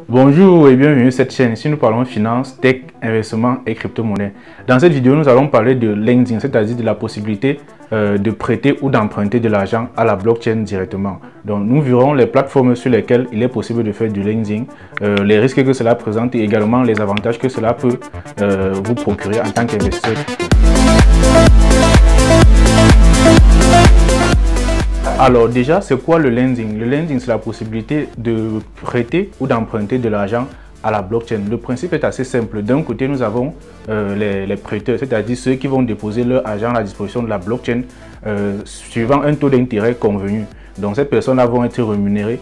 Bonjour et bienvenue sur cette chaîne. Ici nous parlons finance, tech, investissement et crypto-monnaie. Dans cette vidéo, nous allons parler de lending, c'est-à-dire de la possibilité de prêter ou d'emprunter de l'argent à la blockchain directement. Donc nous verrons les plateformes sur lesquelles il est possible de faire du lending, les risques que cela présente et également les avantages que cela peut vous procurer en tant qu'investisseur. Alors déjà, c'est quoi le lending? Le lending, c'est la possibilité de prêter ou d'emprunter de l'argent à la blockchain. Le principe est assez simple. D'un côté, nous avons les prêteurs, c'est-à-dire ceux qui vont déposer leur argent à la disposition de la blockchain suivant un taux d'intérêt convenu. Donc ces personnes-là vont être rémunérées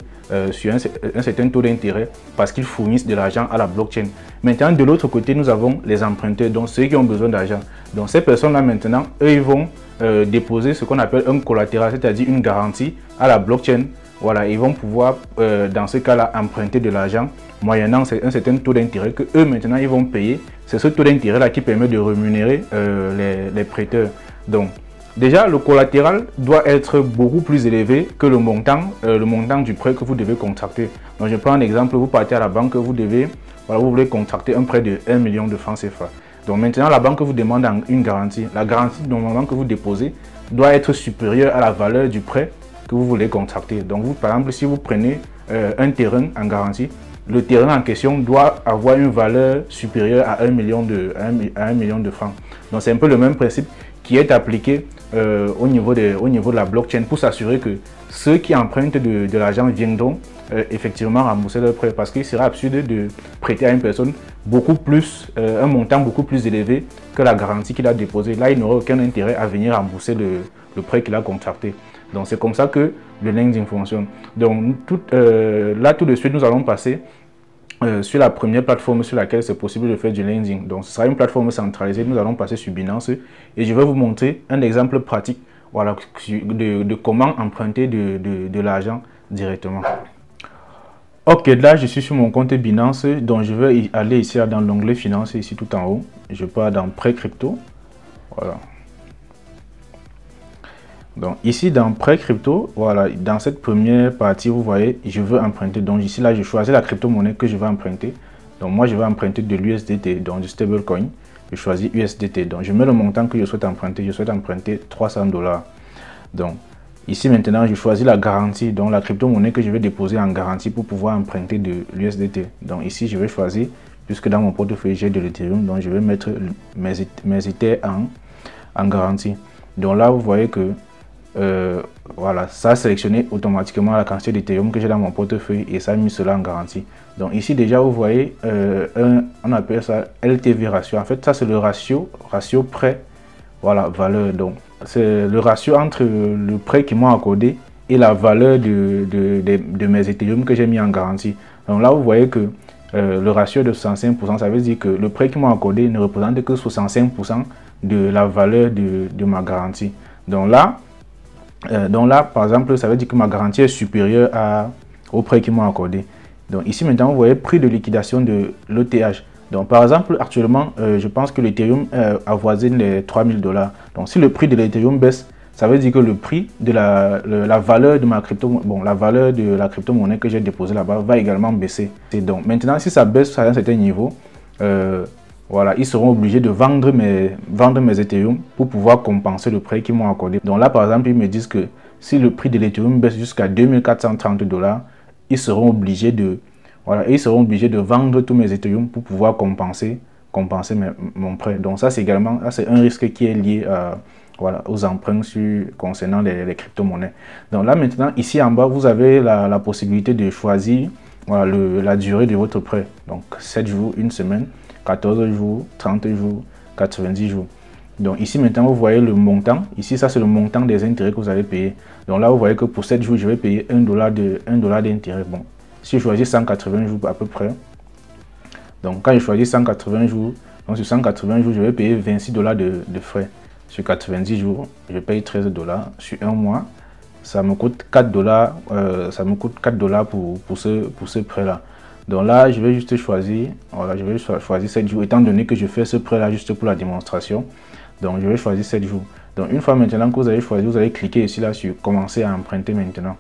sur un certain taux d'intérêt parce qu'ils fournissent de l'argent à la blockchain. Maintenant, de l'autre côté, nous avons les emprunteurs, donc ceux qui ont besoin d'argent. Donc ces personnes-là maintenant, eux, ils vont déposer ce qu'on appelle un collatéral, c'est-à-dire une garantie à la blockchain. Voilà, ils vont pouvoir, dans ce cas-là, emprunter de l'argent moyennant un certain taux d'intérêt que eux maintenant ils vont payer. C'est ce taux d'intérêt-là qui permet de rémunérer les prêteurs. Donc, déjà, le collatéral doit être beaucoup plus élevé que le montant du prêt que vous devez contracter. Donc, je prends un exemple, vous partez à la banque, vous voulez contracter un prêt de 1 million de francs CFA. Donc maintenant, la banque vous demande une garantie. La garantie normalement que vous déposez doit être supérieure à la valeur du prêt que vous voulez contracter. Donc vous, par exemple, si vous prenez un terrain en garantie, le terrain en question doit avoir une valeur supérieure à 1 million de francs. Donc c'est un peu le même principe qui est appliqué au niveau de la blockchain pour s'assurer que ceux qui empruntent de l'argent viendront effectivement rembourser leur prêt, parce qu'il serait absurde de prêter à une personne un montant beaucoup plus élevé que la garantie qu'il a déposée. Là, il n'aurait aucun intérêt à venir rembourser le prêt qu'il a contracté. Donc c'est comme ça que le lending fonctionne. Donc là tout de suite nous allons passer sur la première plateforme sur laquelle c'est possible de faire du lending. Donc ce sera une plateforme centralisée. Nous allons passer sur Binance et je vais vous montrer un exemple pratique, voilà, de comment emprunter de l'argent directement. Ok, là je suis sur mon compte Binance, donc je vais aller ici dans l'onglet finance, ici tout en haut. Je pars dans prêt crypto. Voilà. Donc ici dans prêt crypto, voilà, dans cette première partie, vous voyez, je veux emprunter. Donc ici là, je choisis la crypto-monnaie que je vais emprunter. Donc moi, je vais emprunter de l'USDT, donc du stablecoin. Je choisis USDT. Donc je mets le montant que je souhaite emprunter. Je souhaite emprunter 300 $. Donc ici maintenant, je choisis la garantie, donc la crypto-monnaie que je vais déposer en garantie pour pouvoir emprunter de l'USDT. Donc ici, je vais choisir, puisque dans mon portefeuille, j'ai de l'Ethereum, donc je vais mettre mes Ethers en garantie. Donc là, vous voyez que voilà, ça a sélectionné automatiquement la quantité d'Ethereum que j'ai dans mon portefeuille et ça a mis cela en garantie. Donc ici déjà vous voyez on appelle ça LTV ratio. En fait ça c'est le ratio prêt, voilà, valeur. Donc c'est le ratio entre le prêt qu'ils m'ont accordé et la valeur de mes Ethereum que j'ai mis en garantie. Donc là vous voyez que le ratio est de 65%, ça veut dire que le prêt qu'ils m'ont accordé ne représente que 65% de la valeur de ma garantie. Donc là, par exemple, ça veut dire que ma garantie est supérieure au prêt qu'ils m'ont accordé. Donc ici, maintenant, vous voyez prix de liquidation de l'ETH. Donc par exemple, actuellement, je pense que l'Ethereum avoisine les 3000 $. Donc si le prix de l'Ethereum baisse, ça veut dire que le prix de la valeur de ma la valeur de la crypto-monnaie que j'ai déposée là-bas va également baisser. Et donc maintenant, si ça baisse à un certain niveau, voilà, ils seront obligés de vendre mes Ethereum pour pouvoir compenser le prêt qu'ils m'ont accordé. Donc là, par exemple, ils me disent que si le prix de l'Ethereum baisse jusqu'à 2430 $, ils seront obligés de vendre tous mes Ethereum pour pouvoir compenser mon prêt. Donc ça, c'est un risque qui est lié voilà, aux emprunts concernant les crypto-monnaies. Donc là, maintenant, ici en bas, vous avez la possibilité de choisir, voilà, la durée de votre prêt. Donc 7 jours, 1 semaine, 14 jours, 30 jours, 90 jours. Donc ici maintenant vous voyez le montant. Ici ça c'est le montant des intérêts que vous allez payer. Donc là vous voyez que pour 7 jours je vais payer $1 d'intérêt. Bon, si je choisis 180 jours à peu près. Donc quand je choisis 180 jours, donc sur 180 jours je vais payer 26 $ de frais. Sur 90 jours je paye 13 $. Sur un mois ça me coûte 4 $. Ça me coûte 4 $ pour ce prêt là. Donc là, je vais juste choisir, voilà, je vais choisir 7 jours, étant donné que je fais ce prêt là juste pour la démonstration. Donc je vais choisir 7 jours. Donc une fois maintenant que vous avez choisi, vous allez cliquer ici là sur commencer à emprunter maintenant.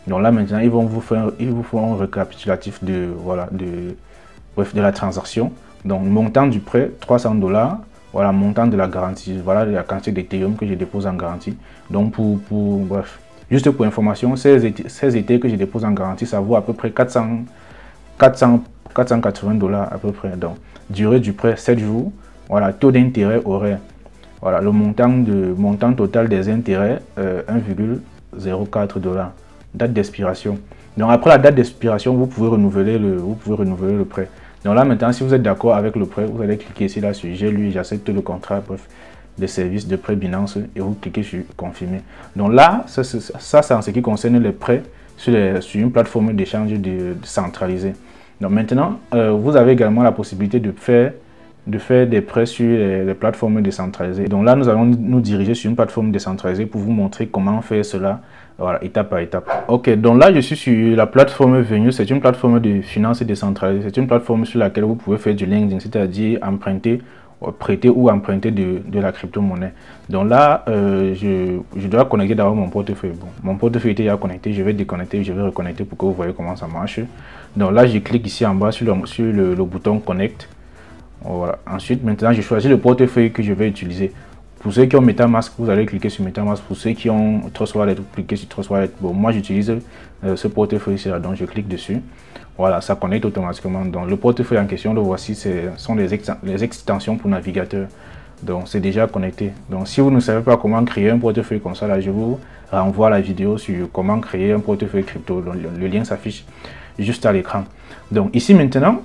Donc là maintenant, ils vous font un récapitulatif de, voilà, bref, de la transaction. Donc montant du prêt, 300 $. Voilà, montant de la garantie, voilà la quantité d'Ethereum que je dépose en garantie. Donc bref, juste pour information, ces Ethers que je dépose en garantie, ça vaut à peu près 480 $ à peu près. Donc durée du prêt 7 jours. Voilà, taux d'intérêt horaire. Voilà, le montant total des intérêts, 1,04 $. Date d'expiration. Donc après la date d'expiration, vous pouvez renouveler le prêt. Donc là maintenant, si vous êtes d'accord avec le prêt, vous allez cliquer ici là sur j'ai lu, j'accepte le contrat, bref, des services de prêt Binance, et vous cliquez sur confirmer. Donc là, ça c'est en ce qui concerne les prêts sur une plateforme d'échange centralisée. Donc maintenant, vous avez également la possibilité de faire des prêts sur les plateformes décentralisées. Donc là, nous allons nous diriger sur une plateforme décentralisée pour vous montrer comment faire cela, voilà, étape par étape. Ok, donc là, je suis sur la plateforme Venue. C'est une plateforme de finances décentralisée. C'est une plateforme sur laquelle vous pouvez faire du lending, c'est-à-dire emprunter, prêter ou emprunter de la crypto-monnaie. Donc là, je dois connecter d'abord mon portefeuille. Bon, mon portefeuille était déjà connecté. Je vais déconnecter, je vais reconnecter pour que vous voyez comment ça marche. Donc là, je clique ici en bas sur le bouton Connect. Voilà. Ensuite, maintenant, je choisis le portefeuille que je vais utiliser. Pour ceux qui ont MetaMask, vous allez cliquer sur MetaMask. Pour ceux qui ont Trust Wallet, vous cliquez sur Trust Wallet. Bon, moi, j'utilise ce portefeuille ici, donc je clique dessus. Voilà, ça connecte automatiquement. Donc, le portefeuille en question, le voici, ce sont les extensions pour navigateur. Donc, c'est déjà connecté. Donc, si vous ne savez pas comment créer un portefeuille comme ça, là, je vous renvoie à la vidéo sur comment créer un portefeuille crypto. Donc, le lien s'affiche juste à l'écran. Donc ici maintenant,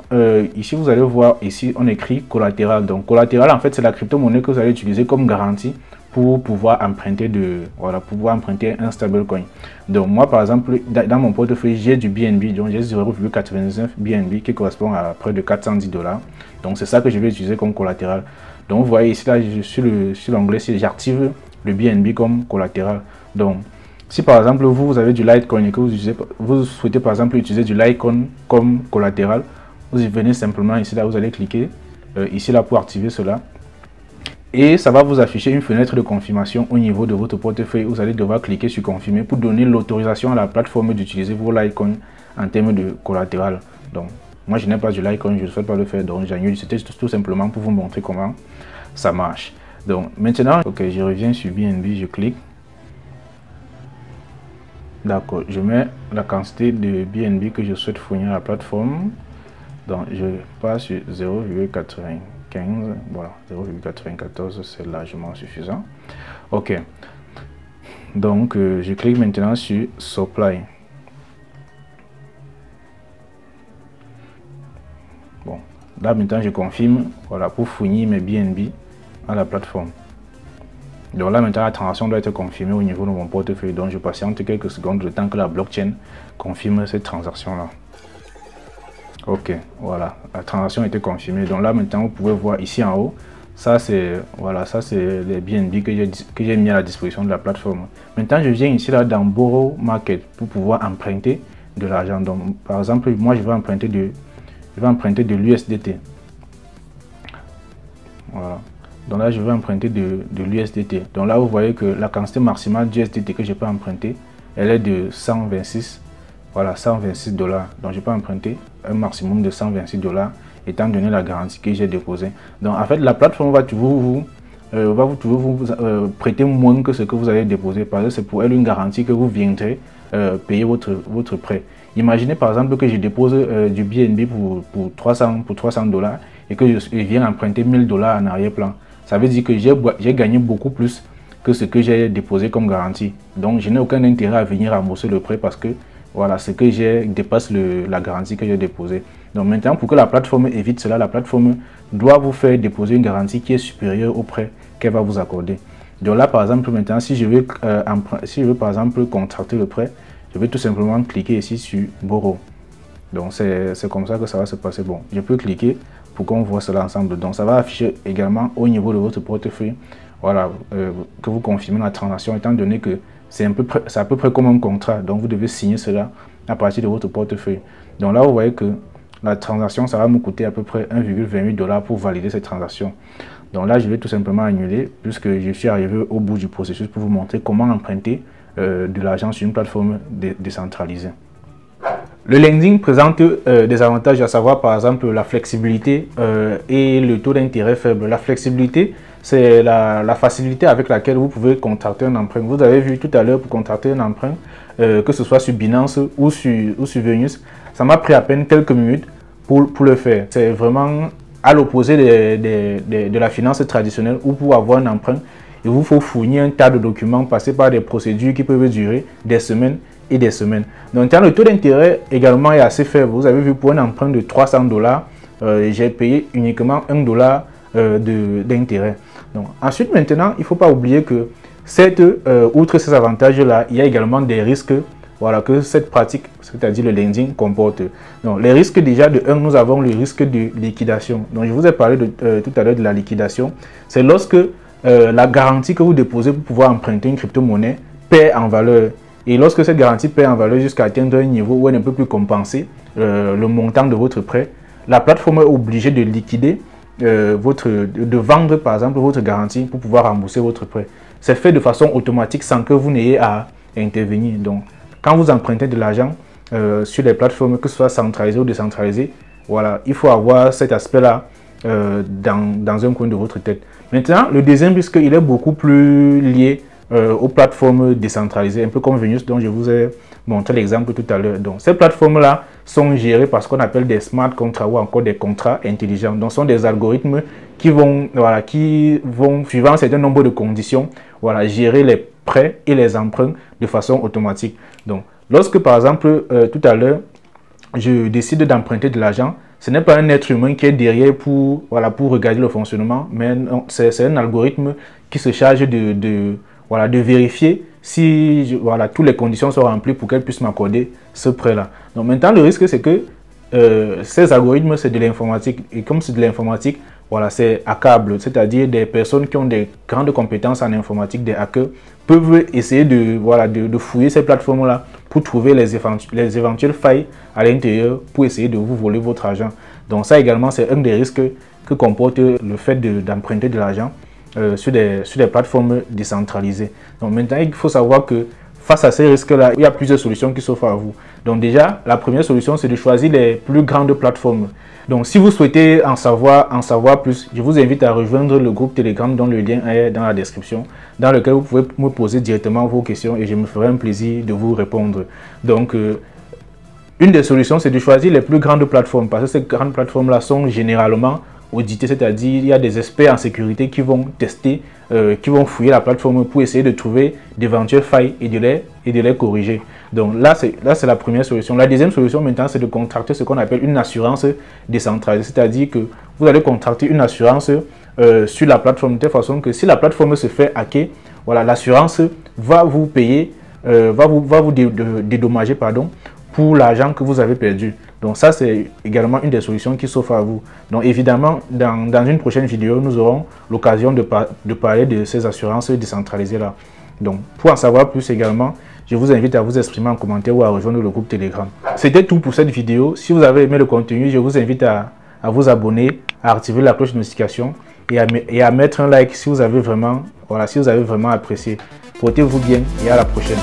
ici vous allez voir, ici on écrit collatéral. Donc collatéral, en fait, c'est la crypto-monnaie que vous allez utiliser comme garantie pour pouvoir emprunter un stablecoin. Donc moi par exemple, dans mon portefeuille, j'ai du BNB, donc j'ai 0,99 BNB qui correspond à près de 410 $. Donc c'est ça que je vais utiliser comme collatéral. Donc vous voyez ici là, sur l'onglet, j'active le BNB comme collatéral. Donc si par exemple vous avez du Litecoin et que vous souhaitez par exemple utiliser du Litecoin comme collatéral, vous y venez simplement ici là, vous allez cliquer ici là pour activer cela. Et ça va vous afficher une fenêtre de confirmation au niveau de votre portefeuille. Vous allez devoir cliquer sur confirmer pour donner l'autorisation à la plateforme d'utiliser vos Litecoin en termes de collatéral. Donc moi je n'ai pas du Litecoin, je ne souhaite pas le faire, donc j'annule. C'était tout simplement pour vous montrer comment ça marche. Donc maintenant, ok, je reviens sur BNB, je clique. D'accord, je mets la quantité de BNB que je souhaite fournir à la plateforme. Donc je passe sur 0,95. Voilà, 0,94, c'est largement suffisant. Ok. Donc je clique maintenant sur Supply. Bon, là maintenant je confirme, voilà, pour fournir mes BNB à la plateforme. Donc là maintenant la transaction doit être confirmée au niveau de mon portefeuille. Donc je patiente quelques secondes le temps que la blockchain confirme cette transaction là. Ok, voilà, la transaction a été confirmée. Donc là maintenant vous pouvez voir ici en haut, ça c'est voilà, ça c'est les BNB que j'ai mis à la disposition de la plateforme. Maintenant je viens ici là dans Borrow Market pour pouvoir emprunter de l'argent. Donc par exemple moi je vais emprunter de l'USDT. Voilà. Donc là, je vais emprunter de l'USDT. Donc là, vous voyez que la quantité maximale d'USDT que je peux emprunter, elle est de 126. Voilà, 126 $. Donc je peux emprunter un maximum de 126 $, étant donné la garantie que j'ai déposée. Donc en fait, la plateforme va toujours vous prêter moins que ce que vous allez déposer, parce que c'est pour elle une garantie que vous viendrez payer votre prêt. Imaginez par exemple que je dépose du BNB pour 300 $ et que je viens emprunter 1000 $ en arrière-plan. Ça veut dire que j'ai gagné beaucoup plus que ce que j'ai déposé comme garantie. Donc je n'ai aucun intérêt à venir rembourser le prêt parce que voilà, ce que j'ai dépasse la garantie que j'ai déposée. Donc maintenant, pour que la plateforme évite cela, la plateforme doit vous faire déposer une garantie qui est supérieure au prêt qu'elle va vous accorder. Donc là, par exemple, maintenant, si je veux par exemple contracter le prêt, je vais tout simplement cliquer ici sur Borrow. Donc c'est comme ça que ça va se passer. Bon, je peux cliquer pour qu'on voit cela ensemble. Donc ça va afficher également au niveau de votre portefeuille, voilà, que vous confirmez la transaction, étant donné que c'est à peu près comme un contrat. Donc vous devez signer cela à partir de votre portefeuille. Donc là, vous voyez que la transaction, ça va me coûter à peu près 1,28 $ pour valider cette transaction. Donc là, je vais tout simplement annuler puisque je suis arrivé au bout du processus pour vous montrer comment emprunter de l'argent sur une plateforme décentralisée. Le lending présente des avantages, à savoir par exemple la flexibilité et le taux d'intérêt faible. La flexibilité, c'est la facilité avec laquelle vous pouvez contracter un emprunt. Vous avez vu tout à l'heure, pour contracter un emprunt, que ce soit sur Binance ou sur Venus, ça m'a pris à peine quelques minutes pour le faire. C'est vraiment à l'opposé de la finance traditionnelle où pour avoir un emprunt, il vous faut fournir un tas de documents, passer par des procédures qui peuvent durer des semaines et des semaines. Donc, le taux d'intérêt également est assez faible. Vous avez vu, pour un emprunt de 300 $, j'ai payé uniquement $1 d'intérêt. Donc, ensuite, maintenant, il ne faut pas oublier que outre ces avantages-là, il y a également des risques, voilà, que cette pratique, c'est-à-dire le lending, comporte. Donc, les risques, déjà, de 1, nous avons le risque de liquidation. Donc, je vous ai parlé tout à l'heure de la liquidation. C'est lorsque la garantie que vous déposez pour pouvoir emprunter une crypto-monnaie perd en valeur. Et lorsque cette garantie perd en valeur jusqu'à atteindre un niveau où elle ne peut plus compenser le montant de votre prêt, la plateforme est obligée de liquider, de vendre par exemple votre garantie pour pouvoir rembourser votre prêt. C'est fait de façon automatique sans que vous n'ayez à intervenir. Donc, quand vous empruntez de l'argent sur les plateformes, que ce soit centralisées ou décentralisées, voilà, il faut avoir cet aspect-là dans un coin de votre tête. Maintenant, le deuxième risque, il est beaucoup plus lié aux plateformes décentralisées, un peu comme Venus dont je vous ai montré l'exemple tout à l'heure. Donc, ces plateformes-là sont gérées par ce qu'on appelle des smart contracts ou encore des contrats intelligents. Donc, ce sont des algorithmes qui vont, suivant un certain nombre de conditions, voilà, gérer les prêts et les emprunts de façon automatique. Donc, lorsque, par exemple, tout à l'heure, je décide d'emprunter de l'argent, ce n'est pas un être humain qui est derrière pour regarder le fonctionnement, mais c'est un algorithme qui se charge de vérifier si toutes les conditions sont remplies pour qu'elle puisse m'accorder ce prêt-là. Donc maintenant, le risque, c'est que ces algorithmes, c'est de l'informatique. Et comme c'est de l'informatique, voilà, c'est hackable. C'est-à-dire des personnes qui ont des grandes compétences en informatique, des hackers, peuvent essayer de fouiller ces plateformes-là pour trouver les éventuelles failles à l'intérieur pour essayer de vous voler votre argent. Donc ça également, c'est un des risques que comporte le fait d'emprunter de l'argent sur des plateformes décentralisées. Donc maintenant, il faut savoir que face à ces risques-là, il y a plusieurs solutions qui s'offrent à vous. Donc déjà, la première solution, c'est de choisir les plus grandes plateformes. Donc si vous souhaitez en savoir plus, je vous invite à rejoindre le groupe Telegram dont le lien est dans la description, dans lequel vous pouvez me poser directement vos questions et je me ferai un plaisir de vous répondre. Donc, une des solutions, c'est de choisir les plus grandes plateformes parce que ces grandes plateformes-là sont généralement auditées, c'est-à-dire il y a des experts en sécurité qui vont tester, qui vont fouiller la plateforme pour essayer de trouver d'éventuelles failles et de les corriger. Donc là, c'est la première solution. La deuxième solution maintenant, c'est de contracter ce qu'on appelle une assurance décentralisée, c'est-à-dire que vous allez contracter une assurance sur la plateforme de telle façon que si la plateforme se fait hacker, voilà, l'assurance va vous payer, va vous dédommager, pardon, pour l'argent que vous avez perdu. Donc ça, c'est également une des solutions qui s'offre à vous. Donc évidemment, dans une prochaine vidéo, nous aurons l'occasion de parler de ces assurances décentralisées là. Donc pour en savoir plus également, je vous invite à vous exprimer en commentaire ou à rejoindre le groupe Telegram. C'était tout pour cette vidéo. Si vous avez aimé le contenu, je vous invite à vous abonner, à activer la cloche de notification et à mettre un like si vous avez vraiment apprécié. Portez-vous bien et à la prochaine.